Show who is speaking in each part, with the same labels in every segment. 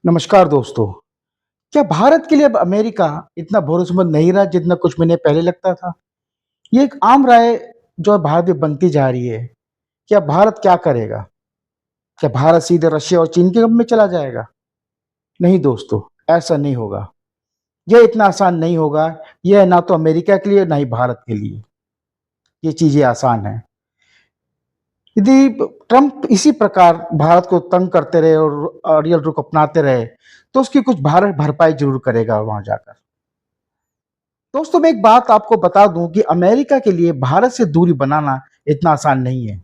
Speaker 1: नमस्कार दोस्तों। क्या भारत के लिए अब अमेरिका इतना भरोसेमंद नहीं रहा जितना कुछ महीने पहले लगता था? ये एक आम राय जो है भारत में बनती जा रही है। क्या भारत क्या करेगा? क्या भारत सीधे रशिया और चीन के गम में चला जाएगा? नहीं दोस्तों, ऐसा नहीं होगा। यह इतना आसान नहीं होगा। यह ना तो अमेरिका के लिए ना ही भारत के लिए। ये चीजें आसान हैं। यदि ट्रंप इसी प्रकार भारत को तंग करते रहे और अड़ियल रुख अपनाते रहे, तो उसकी कुछ भारत भरपाई जरूर करेगा वहां जाकर। दोस्तों मैं एक बात आपको बता दूं कि अमेरिका के लिए भारत से दूरी बनाना इतना आसान नहीं है।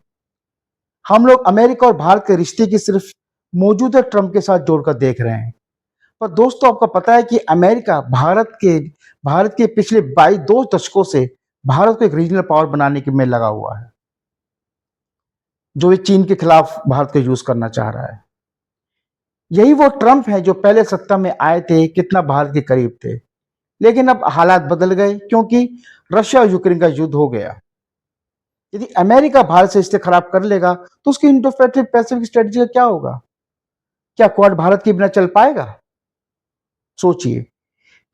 Speaker 1: हम लोग अमेरिका और भारत के रिश्ते की सिर्फ मौजूदा ट्रंप के साथ जोड़कर देख रहे हैं। पर दोस्तों आपको पता है कि अमेरिका भारत के पिछले 2 दशकों से भारत को एक रीजनल पावर बनाने के में लगा हुआ है, जो ये चीन के खिलाफ भारत को यूज करना चाह रहा है। यही वो ट्रंप है जो पहले सत्ता में आए थे, कितना भारत के करीब थे, लेकिन अब हालात बदल गए क्योंकि रशिया और यूक्रेन का युद्ध हो गया। यदि अमेरिका भारत से रिश्ते खराब कर लेगा तो उसकी इंडो पैसिफिक स्ट्रेटजी का क्या होगा? क्या क्वाड भारत के बिना चल पाएगा? सोचिए,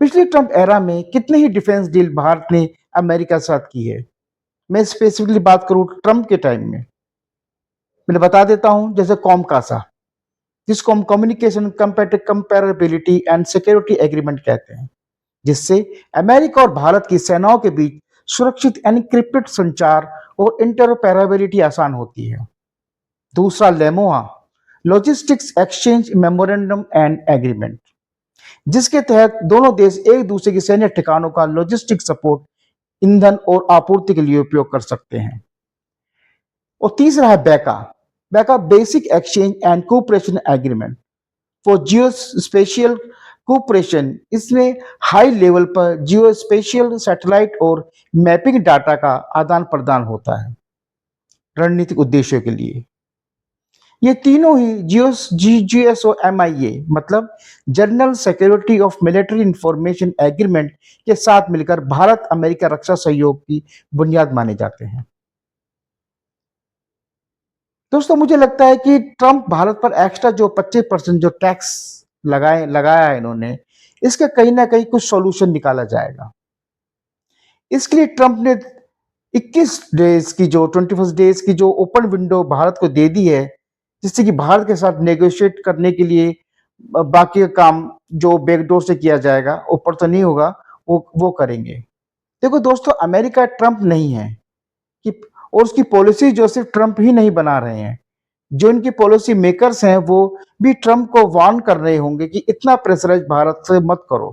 Speaker 1: पिछले ट्रंप एरा में कितने ही डिफेंस डील भारत ने अमेरिका के साथ की है। मैं स्पेसिफिकली बात करूं ट्रंप के टाइम में, मैंने बता देता हूं, जैसे कॉमकासा, जिसको हम communication comparability and security agreement कहते हैं, जिससे अमेरिका और भारत की सेनाओं के बीच सुरक्षित एनक्रिप्टेड संचार और इंटरऑपरेबिलिटी आसान होती है। दूसरा LEMOA, logistics exchange memorandum and agreement, जिसके तहत दोनों देश एक दूसरे के सैन्य ठिकानों का लॉजिस्टिक सपोर्ट, ईंधन और आपूर्ति के लिए उपयोग कर सकते हैं। और तीसरा है BECA, basic exchange and cooperation agreement for geo spatial cooperation. इसमें हाई लेवल पर जियो स्पेशियल सैटेलाइट और मैपिंग डाटा का आदान प्रदान होता है रणनीतिक उद्देश्यों के लिए। ये तीनों ही GSOMIA मतलब general security of military information agreement के साथ मिलकर भारत अमेरिका रक्षा सहयोग की बुनियाद माने जाते हैं। दोस्तों मुझे लगता है कि ट्रंप भारत पर एक्स्ट्रा जो 25% जो टैक्स लगाया है इन्होंने, इसका कहीं ना कहीं कुछ सॉल्यूशन निकाला जाएगा। इसके लिए ट्रंप ने 21 डेज की जो ओपन विंडो भारत को दे दी है, जिससे कि भारत के साथ नेगोशिएट करने के लिए बाकी का काम जो बैकडोर से किया जाएगा, ऊपर तो नहीं होगा, वो करेंगे। देखो दोस्तों, अमेरिका ट्रंप नहीं है कि, और उसकी पॉलिसी जो सिर्फ ट्रंप ही नहीं बना रहे हैं, जो इनकी पॉलिसी मेकर्स हैं वो भी ट्रंप को वार्न कर रहे होंगे कि इतना प्रेशराइज भारत से मत करो।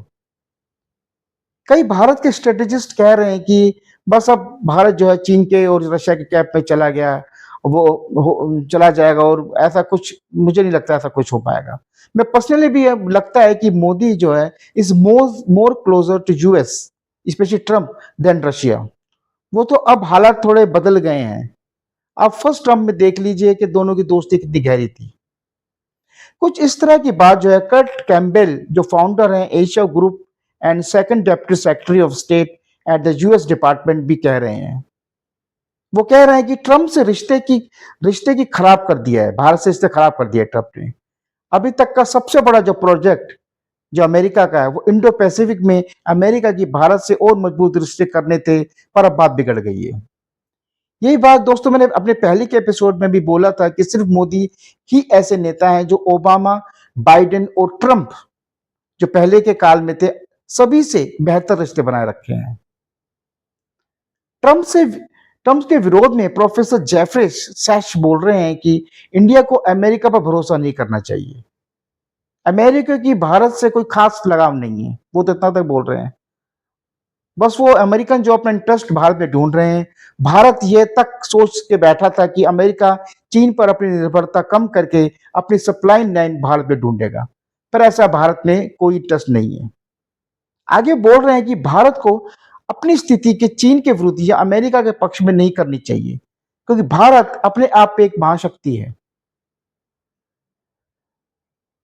Speaker 1: कई भारत के स्ट्रेटेजिस्ट कह रहे हैं कि बस अब भारत जो है चीन के और रशिया के कैप में चला गया, चला जाएगा, और ऐसा कुछ मुझे नहीं लगता ऐसा कुछ हो पाएगा। मैं पर्सनली भी लगता है कि मोदी जो है is more closer to US, specially Trump, than Russia. वो तो अब हालात थोड़े बदल गए हैं। आप फर्स्ट ट्रम्प में देख लीजिए कि दोनों की दोस्ती कितनी गहरी थी। कुछ इस तरह की बात जो है कर्ट कैम्बेल, जो फाउंडर हैं Asia group and second deputy secretary of state at the US department, भी कह रहे हैं। वो कह रहे हैं कि ट्रंप से रिश्ते की खराब कर दिया है, भारत से रिश्ते खराब कर दिया है ट्रंप ने। अभी तक का सबसे बड़ा जो प्रोजेक्ट जो अमेरिका का है, वो इंडो पैसिफिक में अमेरिका की भारत से और मजबूत रिश्ते करने थे, पर अब बात बिगड़ गई है। यही बात दोस्तों मैंने अपने पहले के एपिसोड में भी बोला था कि सिर्फ मोदी ही ऐसे नेता हैं जो ओबामा, बाइडेन और ट्रंप, जो पहले के काल में थे, सभी से बेहतर रिश्ते बनाए रखे हैं। ट्रंप से ट्रंप के विरोध में प्रोफेसर जेफरी सैश बोल रहे हैं कि इंडिया को अमेरिका पर भरोसा नहीं करना चाहिए। अमेरिका की भारत से कोई खास लगाव नहीं है, वो तो इतना तक बोल रहे हैं। बस वो अमेरिकन जो अपना इंटरेस्ट भारत में ढूंढ रहे हैं। भारत ये तक सोच के बैठा था कि अमेरिका चीन पर अपनी निर्भरता कम करके अपनी सप्लाई लाइन भारत में ढूंढेगा, पर ऐसा भारत में कोई इंटरेस्ट नहीं है। आगे बोल रहे हैं कि भारत को अपनी स्थिति के चीन के विरुद्ध या अमेरिका के पक्ष में नहीं करनी चाहिए, क्योंकि भारत अपने आप में एक महाशक्ति है।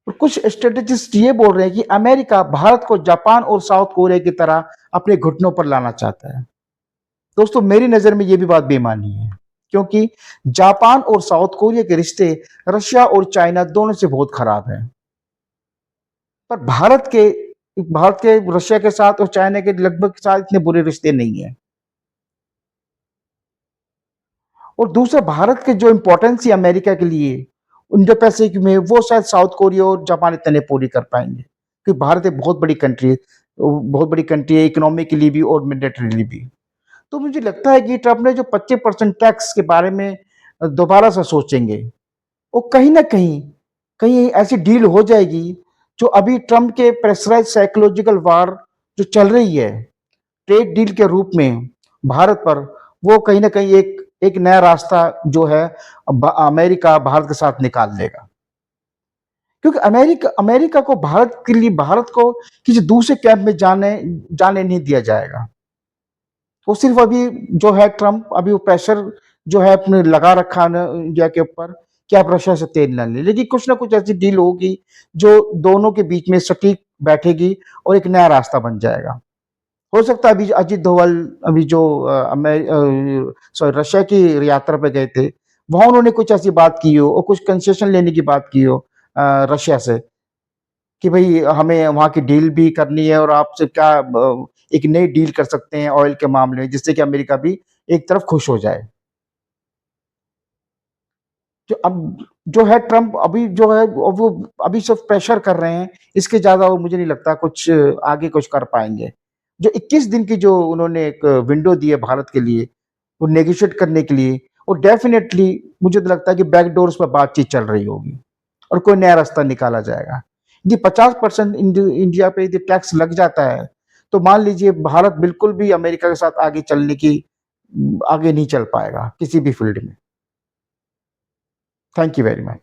Speaker 1: और कुछ स्ट्रेटेजिस्ट ये बोल रहे हैं कि अमेरिका भारत को जापान और साउथ कोरिया की तरह अपने घुटनों पर लाना चाहता है। दोस्तों मेरी नजर में ये भी बात बेमानी है, क्योंकि जापान और साउथ कोरिया के रिश्ते रशिया और चाइना दोनों से बहुत खराब है। पर भारत के रशिया के साथ और चाइना के लगभग साथ इतने बुरे रिश्ते नहीं हैं। और दूसरा भारत के जो इम्पोर्टेंस है अमेरिका के लिए इंडो पैसिफिक में, वो शायद साउथ कोरिया और जापान इतने नहीं पूरी कर पाएँगे। क्योंकि भारत एक बहुत बड़ी कंट्री है, बहुत बड़ी कंट्री है इकोनॉमिकली भी और मिलिटरीली भी। तो मुझे लगता है कि ट्रंप ने जो 25% टैक्स के बारे में दोबारा से सोचेंगे। और कहीं न कहीं, कहीं ऐसी डील हो जाएगी, जो अभी ट्रंप के प्रेशराइज़्ड साइकोलॉजिकल वॉर जो चल रही है, ट्रेड डील के रूप में भारत पर, वो कहीं न कहीं एक एक नया रास्ता जो है अमेरिका भारत के साथ निकाल लेगा। क्योंकि अमेरिका अमेरिका को भारत के लिए भारत को किसी दूसरे कैंप में जाने नहीं दिया जाएगा। वो सिर्फ़ अभी जो है ट्रंप अभी वो प्रेशर जो है अपने लगा रखा है ना इंडिया के ऊपर कि आप रशिया से तेल ना लें। लेकिन कुछ ना कुछ ऐसी डील होगी जो दोनों के बीच में सटीक बैठेगी और एक नया रास्ता बन जाएगा। हो सकता है अभी अजित डोभाल अभी जो सॉरी रशिया की यात्रा पे गए थे, वहाँ उन्होंने कुछ ऐसी बात की हो और कुछ कंसेशन लेने की बात की हो रशिया से कि भई हमें वहाँ की डील भी करनी है और आपसे क्या एक नई डील कर सकते हैं ऑयल के मामले में जिससे कि अमेरिका भी एक तरफ खुश हो जाए। जो अब जो है ट्रम्प अभी जो है वो अभी सिर्फ़ प्रेशर कर रहे हैं, इसके ज़्यादा वो मुझे नहीं लगता कुछ आगे कुछ कर पाएँगे। जो 21 दिन की जो उन्होंने एक विंडो दी है भारत के लिए, वो नेगोशिएट करने के लिए, वो डेफ़िनेटली मुझे तो लगता है कि बैकडोर्स पे बातचीत चल रही होगी और कोई नया रास्ता निकाला जाएगा। यदि 50% इंडिया पे यदि टैक्स लग जाता है, तो मान लीजिए भारत बिल्कुल भी अमेरिका के साथ आगे चलने की आगे नहीं चल पाएगा, किसी भी फ़ील्ड में। Thank you very much.